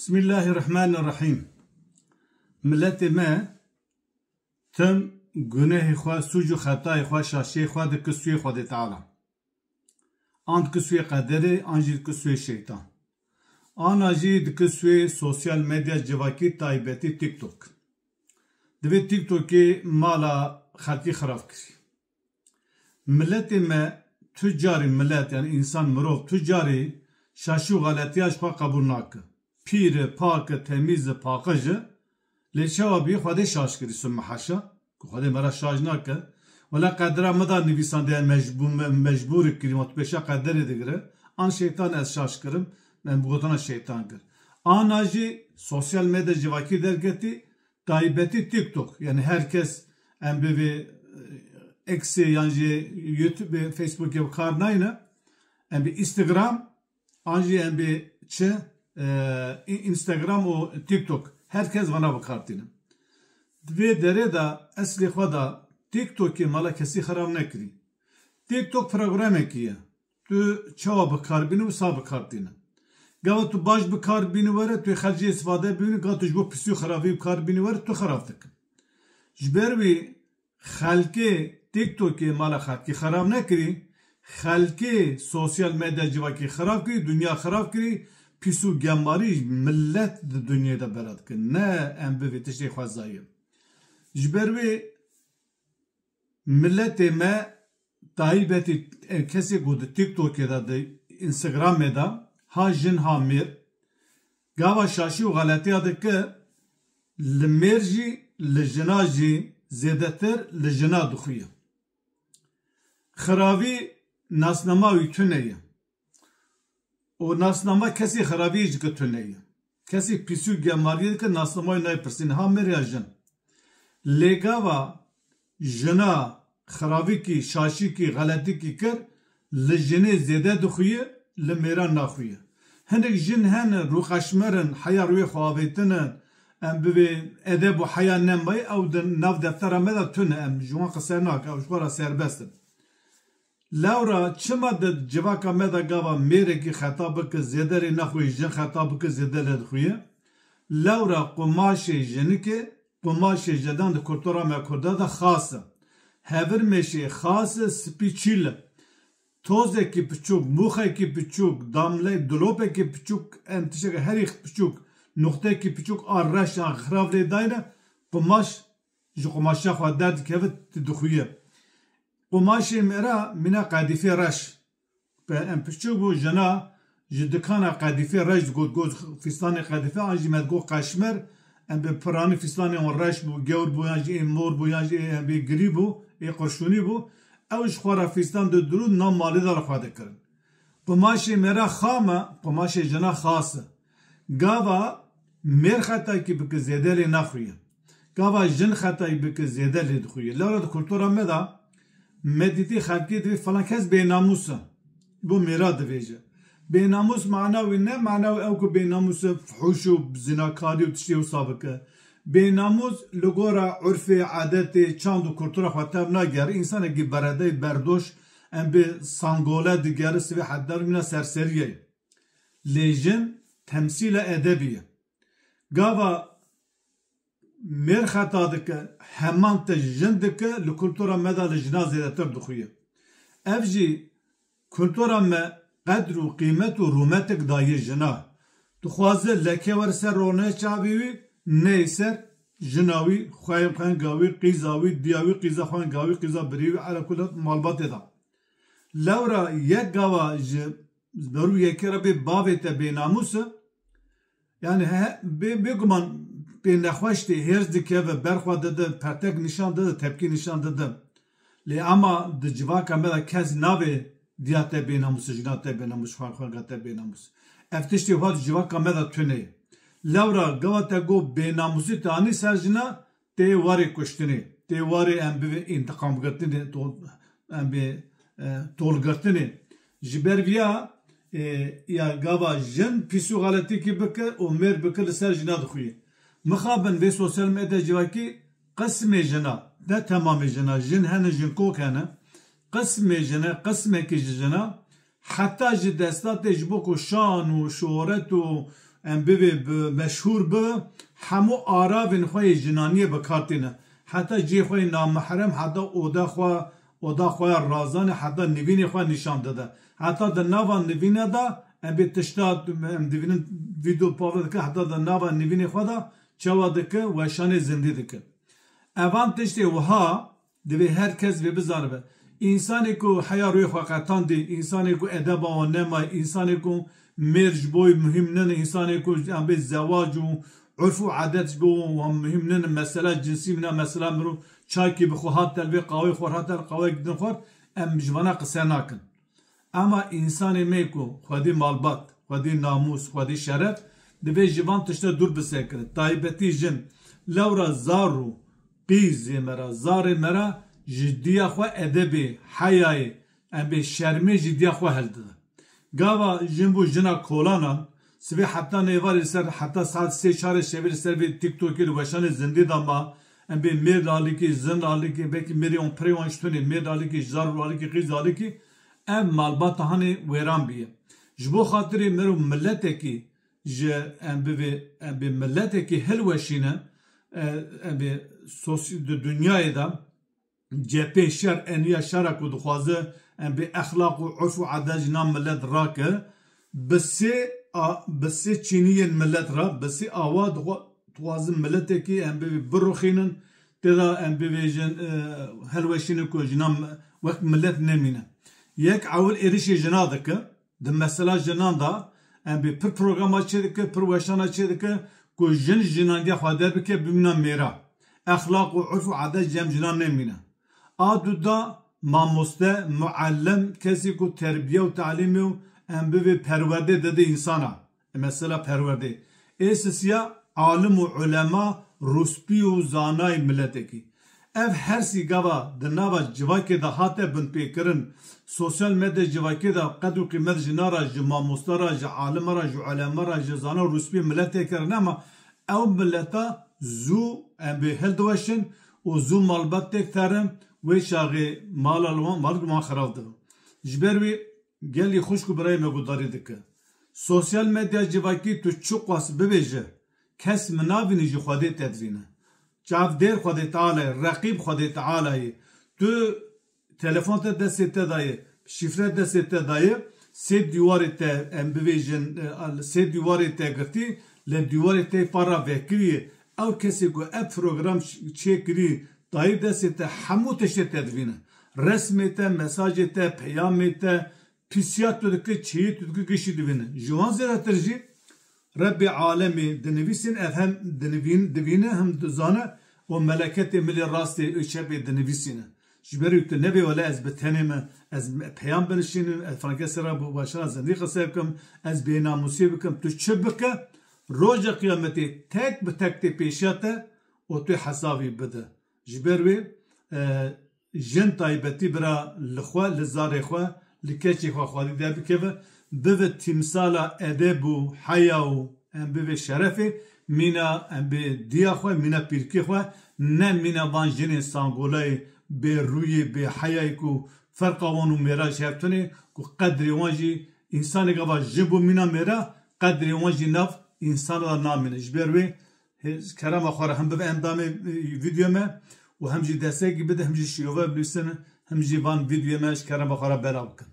Bismillahirrahmanirrahim. Milletê me tim gunehê xwe, sûc û xetayê xwe, şaşiyê xwe dike sûyê Xwedê Teala. An dike sûyê qederê, an jî dike sûyê şeytan. Ana jî dike sûyê sosyal medya civakî taybetî TikTok. Divê TikTokê mala xelkî xirab kirî. Milletê me tu carî millet yani insan mirov tu carî şaşî û xeletiya ji xwe qebûl nake. Pîr, pak, temiz, paqij lê çawa bî Xwedê şaş kirî sümme heşa ku Xwedê me ra şaş nake. Wela qedera me da nivîsandeya mecbûr kirî ma tu pêşa qederê digire. An şeytan ez şaş kirim, em gotana şeytan kir. Ana jî sosyal medya civakî derketî taybetî TikTok. Yani herkes em bivê X'ê yan jî YouTube, Facebookê kar nayne. Em bî Instagram, an jî em bî çi Instagram û TikTok. Herkes vana bikartîne. Divê derê da eslê xwe da TikTokê mala kesî xirab nekirî. TikTok programekî ye. Tu çawa bikarbînî û sa bikartîne. Gava tu baş bikarbînî were tu xelcî istifade bibînî, gava tu ji bo pisî û xirabî bikarbînî were tu xirab dikin. Ji ber wî xelkê TikTokê mala xelkî xirab nekirî, xelkê sosyal medya civakî xirab kirî, dünya xirab kirî, pîs û gembarî millet di dunyayê de bela dikin. Ne em bivê tiştê xwe zayî. Ji ber wê milletê me taybetî kesê ku di TikTokê da di Instagramê da ha jin ha mêr gava şaşî û xeletiya dike li mêr jî li jina jî zêdetir li jina dixuye. Xirabî nasnama wî tune ye. O nasnama kesî xirabî jî dike tune ye. Kesî pîsî û gemariyê dike nasnamayê naypirsîne ha mêr ya jin. Lê gava jina xirabîkî, şaşîkî, xeletikî kir li jinê zêde dixuye, li mêran naxuye. Hinek jin hene rûxeşmerin, heya rûyê xwe avêtinin, em bivê edeb û heya nemayê ew di nav deftera me de tune, em ji wan qise nake, ew ji xwe re serbest in. Lewra çima di civaka me de gava mêrekî xeta bike zêderê naxuye, jin xeta bike zêde lê dixuye. Lewra qumaşê jinikê, qumaşê jedan di kultura me Kurda da xas e. Hevir meşê xas e, spî çîl e. Tozekî piçûk, mûxekî piçûk, damlê dilopekî piçûk, em tiştekî herî piçûk, nuxtekî piçûk a reşan xirav lê dayne, qumaş ji qumaşa xwe derdikeve dixuye. Qumaşê me ra mîna qedîfê reş. Em piçûk bû jina ji dikana qedîfê reş got fîstanê qedîfê an jî me got qeşmer, em bi piranî fîstanê wan reş bû, gewr bû yan jî ê mor bû yan jî em bê girî bû, ê qurşûnî bû. Ew ji xwe re fîstan di dirû nav malê de re xwe dikirin. Qumaşê me ra xam e, qumaşê jina xas e. Gava mêr xetayekî bike zêde lê naxuye. Gava jin xetayî bike zêde lê dixuye. Lewra di kultura me da me dîtî xelkê divê falan kes bênamûs e. Bu mêra dibêje. Bênamûs mana wî ne mana ew ku bênamûs e fuhûş û zinakarî û tiştê wisa bike. Bênamûz li gora urfê, adetê, çand û kultura xwe tev nagere. İnsanekî beredeyî berdoş em bê sangole digere sivê heddar mîna serseriyê. Lê jin temsîla edebî ye. Gava mêr xeta dike, heman te jin dike, li kultura me da li jina zêdetir dixuye. Ev jî kultura me qedr û qîmet û rûmetek daye jina. Dixwaze leke were ser ronê çavê wî, ney ser jina wî, xwenga wî, qîza wî, diya wî, qîza xwenga wî, qîza birî wî, ala kul malbatê da. Lewra yek gava ji berû yekê re bê bavê te bênamûs e, yani bêguman pê nexweş tê hêrz dikeve, berxwe dide, pertek nîşan dide, tepkî nîşan dide. Lê ama di civaka me de kes nabê diya te bênamûs, jina te bênamûs, xwenga te bênamûs. Ev tiştê xwe di civaka me de tune ye. Lewra gava te got bênamûsî te anî ser jina, tê warê kuştinê, tê warê em bivê întiqamgirtinê, em bê tolgirtinê. Ji ber vîya ya gava jin pîs û xeletikî bike û mêr bike li ser jina dixuye. Mixabin vê sosyal medya civakî qismê jina, ne temamê jina, jin hene jin kok hene, qismê jina, qismekî ji jina heta ji destatê ji bo ku şan û şohret û ام بی مشهور به همو آراوین خواه جنانی بکارتینه حتی جی خواه نامحرم حتی اودا خواه رازان حتی نوین خواه نشان داده حتی در نوان نوینه دا ام بی تشتاد ام دوینن ویدیو پاوه دکه حتی در نوان نوین خواه دا چوا دکه وشان زنده دکه اوان تشتی وها دوی هر کس وی بزانه به انسانی که حیا روی خواه قطان دی انسانی که ادب و نمای انسانی که مرج بوی مهم نن انسانی که ام بی زواج و عرف و عادت بو و مهم نن مسئله جنسی من مسئله مرو چای کی بخواد تلبی قوی خورات قوی گدن خور ام جوانا قصه نکن اما انسان میکو خودی مالبات خودی ناموس خودی شرف دوی جوان تشته دور بسکره تایبتی جن لورا زارو قیز مرا زار مرا جدیه خو ادبی حیای ام به شرمی جدیه خو هلده گاوا جنبو جنا کولانا سوی حتی نیواری سر حتی ساعت 3-4 شبیر سر به تیک توکی رو بشان زنده داما ام به مرد آلی کی زن آلی کی بکی میری اون پریوانشتونی مرد آلی کی زار آلی کی قیز آلی کی ام مالبات هانی ویران بیه جبو خاطری مرو ملته کی ام به ملته کی هلوشینه ام به سوسی دنیای دا جبه شر انیا شرک و دخوازه ام به اخلاق و عرف و عادت نام ملت راکه بسی چینیین ملت را بسی آواد توازن ملته کی ام به بروخینن تدا ام به جن هلوشینه کو جنام وقت ملت نمینه یک اول ایریشی جناده که ده مثلا جنان دا ام به پر پروگرام چه که پر وشان چه که کو جنان دی خاطر بکه بمنا میرا اخلاق و عرف و عادت جم جنان نمینه آدو دا ماموسته معلم کسی کو تربیه و تعلیم و ام به پرورده داده انسانا مثلا پرورده اساسیا عالم و علما روسپی و زانای ملته کی ev her sigava de nava civake da hate bin pêkirin sosyal medya civake da qedr qîmet ji nara ji mamostara ji alimara ji ulemara ji zana Rûspî milletê kirin ama ew milleta zû em bê hildiweşin û zû malbat têk terin wê şaxê mala wan xirab dibin. Ji ber wê gelî xuşk û birayê me gudarî dike. Sosyal medya civakî tu çi qas bibêje kes min nabînî ji Xwedê tedvîne. Çavdêr Xwedê Teala'yê, Reqîb Xwedê Teala'yê, tu telefon te destê te daye, şifre destê te daye, sê dîwarê te em bibêjin, sê dîwarê te girtî, li dîwarê te para vekiriye, ew kesê ku ev program çêkirî, dayê destê te hemû tiştê te divîne. Resmê te, mesajê te, peyamê te, pisiyat tu dike, çiyî tu dike gişî divîne. Ji wan zêdetir jî Rabbi alemê dinivîsên ev hem divîne hem dizane û meleketê milê rastê û şebê dinivîsîne. Ji ber tu nebê wele ez bi tenê me ez peyam binişînim, ez frankesera bu başana zendî qise bikim, ez bênamûsî bikim, tu çi bike roja qiyametê tek bi tek tê pêşiya te û tu hesabî bide. Ji ber wê jin taybetî bira li xwe li zarê xwe li keçê xwe xwedî derbikeve bive timsala edeb û heya û em bive şerefê mîna em bê diya xwe mîna pîrkê xwe ne mîna van jinên sangolayê bê rûyê bê heyayê ku ferqa wan û mêra ji hev tune ku qedrê wan jî însanê gava ji bo mîna mêra qedrê wan jî nav însan da namîne. Ji ber wê kerema xwe re hem bive endamê vîdyo me û hem jî destekî bide hem jî şîrove binivîsin hem jî van vîdyoya me ji kerema xwe re belav bikin.